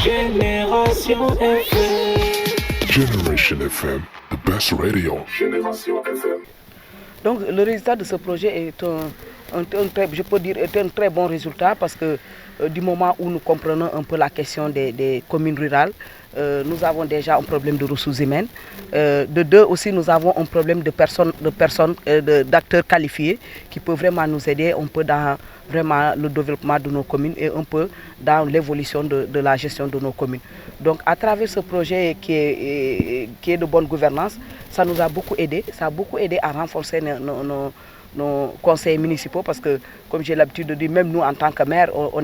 Génération FM. Generation FM, the best radio. Génération FM. Donc le résultat de ce projet est je peux dire, est un très bon résultat parce que du moment où nous comprenons un peu la question des communes rurales, nous avons déjà un problème de ressources humaines. De deux aussi, nous avons un problème d'acteurs qualifiés qui peuvent vraiment nous aider un peu dans vraiment le développement de nos communes et un peu dans l'évolution de la gestion de nos communes. Donc à travers ce projet qui est de bonne gouvernance, ça nous a beaucoup aidé. Ça a beaucoup aidé à renforcer nos conseils municipaux parce que, comme j'ai l'habitude de dire, même nous en tant que maire, on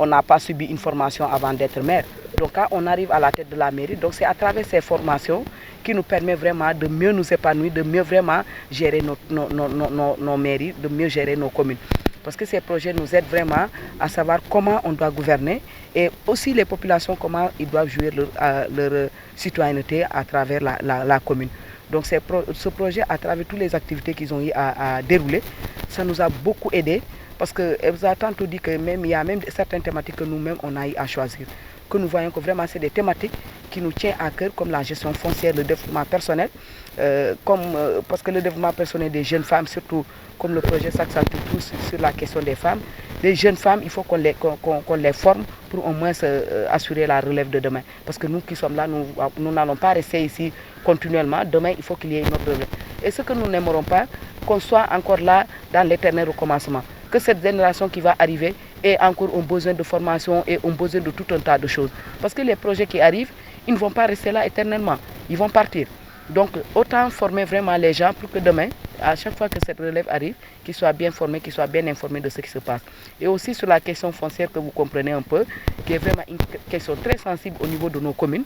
n'a pas subi une formation avant d'être maire. Donc quand on arrive à la tête de la mairie, donc c'est à travers ces formations qui nous permet vraiment de mieux nous épanouir, de mieux vraiment gérer nos mairies, de mieux gérer nos communes. Parce que ces projets nous aident vraiment à savoir comment on doit gouverner et aussi les populations, comment ils doivent jouir leur citoyenneté à travers la commune. Donc ce projet, à travers toutes les activités qu'ils ont eu à dérouler, ça nous a beaucoup aidé parce que vous avez tantôt dit que même il y a même certaines thématiques que nous-mêmes on a eu à choisir. Que nous voyons que vraiment c'est des thématiques qui nous tiennent à cœur comme la gestion foncière, le développement personnel, parce que le développement personnel des jeunes femmes, surtout comme le projet s'accentue tous sur la question des femmes. Les jeunes femmes, il faut qu'on les forme pour au moins assurer la relève de demain. Parce que nous qui sommes là, nous n'allons pas rester ici continuellement. Demain, il faut qu'il y ait une autre relève. Et ce que nous n'aimerons pas, qu'on soit encore là dans l'éternel recommencement. Que cette génération qui va arriver ait encore un besoin de formation et un besoin de tout un tas de choses. Parce que les projets qui arrivent, ils ne vont pas rester là éternellement. Ils vont partir. Donc, autant former vraiment les gens pour que demain, à chaque fois que cette relève arrive, qu'ils soient bien formés, qu'ils soient bien informés de ce qui se passe. Et aussi sur la question foncière que vous comprenez un peu, qui est vraiment une question très sensible au niveau de nos communes.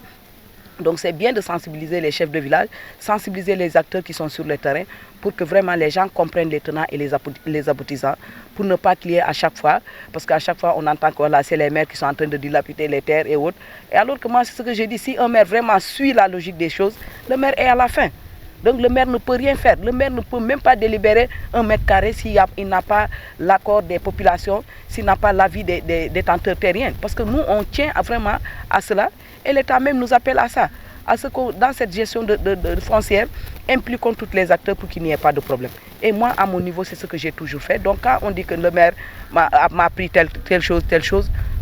Donc c'est bien de sensibiliser les chefs de village, sensibiliser les acteurs qui sont sur le terrain pour que vraiment les gens comprennent les tenants et les aboutissants, pour ne pas qu'il y ait à chaque fois, parce qu'à chaque fois on entend que c'est les maires qui sont en train de dilapider les terres et autres. Et alors que moi c'est ce que j'ai dit, si un maire vraiment suit la logique des choses, le maire est à la fin. Donc le maire ne peut rien faire, le maire ne peut même pas délibérer 1 mètre carré s'il n'a pas l'accord des populations, s'il n'a pas l'avis des détenteurs terriens. Parce que nous on tient vraiment à cela et l'État même nous appelle à ça, à ce que dans cette gestion de foncière, impliquons tous les acteurs pour qu'il n'y ait pas de problème. Et moi à mon niveau c'est ce que j'ai toujours fait. Donc quand on dit que le maire m'a appris telle chose,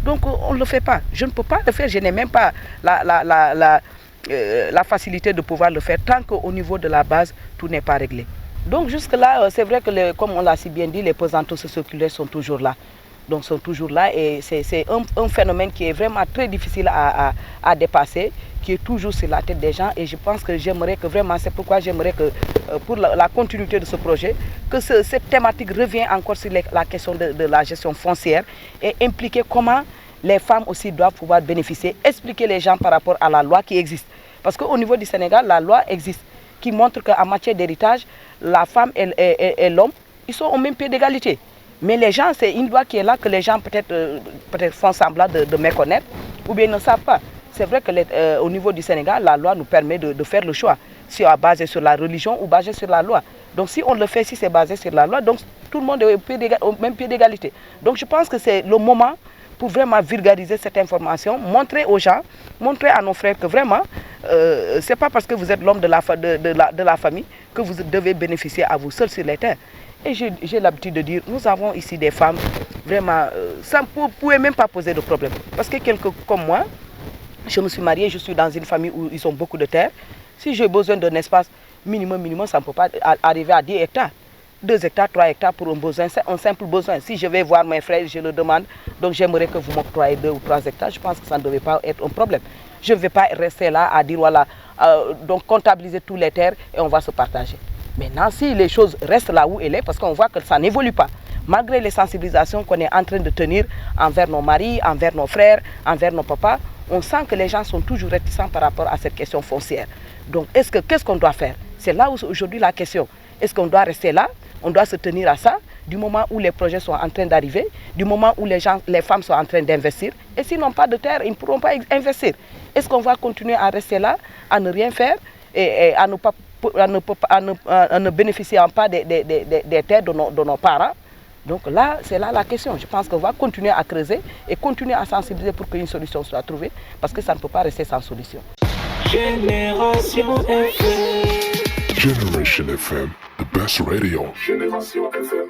donc on ne le fait pas. Je ne peux pas le faire, je n'ai même pas la facilité de pouvoir le faire tant qu'au niveau de la base, tout n'est pas réglé. Donc jusque-là, c'est vrai que, comme on l'a si bien dit, les pesanteurs socioculaires sont toujours là. Donc sont toujours là et c'est un phénomène qui est vraiment très difficile à dépasser, qui est toujours sur la tête des gens. Et je pense que j'aimerais que vraiment, c'est pourquoi j'aimerais que pour la continuité de ce projet, que cette thématique revienne encore sur la question de la gestion foncière et impliquer comment les femmes aussi doivent pouvoir bénéficier, expliquer les gens par rapport à la loi qui existe. Parce qu'au niveau du Sénégal, la loi existe, qui montre qu'en matière d'héritage, la femme et l'homme, ils sont au même pied d'égalité. Mais les gens, c'est une loi qui est là que les gens peut-être font semblant de méconnaître ou bien ne savent pas. C'est vrai qu'au niveau du Sénégal, la loi nous permet de faire le choix, si on est basé sur la religion ou basé sur la loi. Donc si on le fait, si c'est basé sur la loi, donc tout le monde est au même pied d'égalité. Donc je pense que c'est le moment pour vraiment vulgariser cette information, montrer aux gens, montrer à nos frères que vraiment, ce n'est pas parce que vous êtes l'homme de la famille que vous devez bénéficier à vous seul sur les terres. Et j'ai l'habitude de dire, nous avons ici des femmes, vraiment, ça ne pouvait même pas poser de problème. Parce que quelqu'un comme moi, je me suis mariée, je suis dans une famille où ils ont beaucoup de terres. Si j'ai besoin d'un espace minimum, ça ne peut pas arriver à 10 hectares. 2 hectares, 3 hectares pour un besoin, un simple besoin. Si je vais voir mes frères, je le demande, donc j'aimerais que vous m'octroyez 2 ou 3 hectares, je pense que ça ne devait pas être un problème. Je ne vais pas rester là à dire, voilà, donc comptabiliser tous les terres et on va se partager. Maintenant, si les choses restent là où elles sont, parce qu'on voit que ça n'évolue pas, malgré les sensibilisations qu'on est en train de tenir envers nos maris, envers nos frères, envers nos papas, on sent que les gens sont toujours réticents par rapport à cette question foncière. Donc, qu'est-ce qu'on doit faire? C'est là où aujourd'hui la question. Est-ce qu'on doit rester là? On doit se tenir à ça, du moment où les projets sont en train d'arriver, du moment où les femmes sont en train d'investir. Et s'ils n'ont pas de terre, ils ne pourront pas investir. Est-ce qu'on va continuer à rester là, à ne rien faire et à ne bénéficier pas des terres de nos parents? Donc là, c'est là la question. Je pense qu'on va continuer à creuser et continuer à sensibiliser pour qu'une solution soit trouvée, parce que ça ne peut pas rester sans solution. Génération FM. Generation FM, the best radio. Génération FM.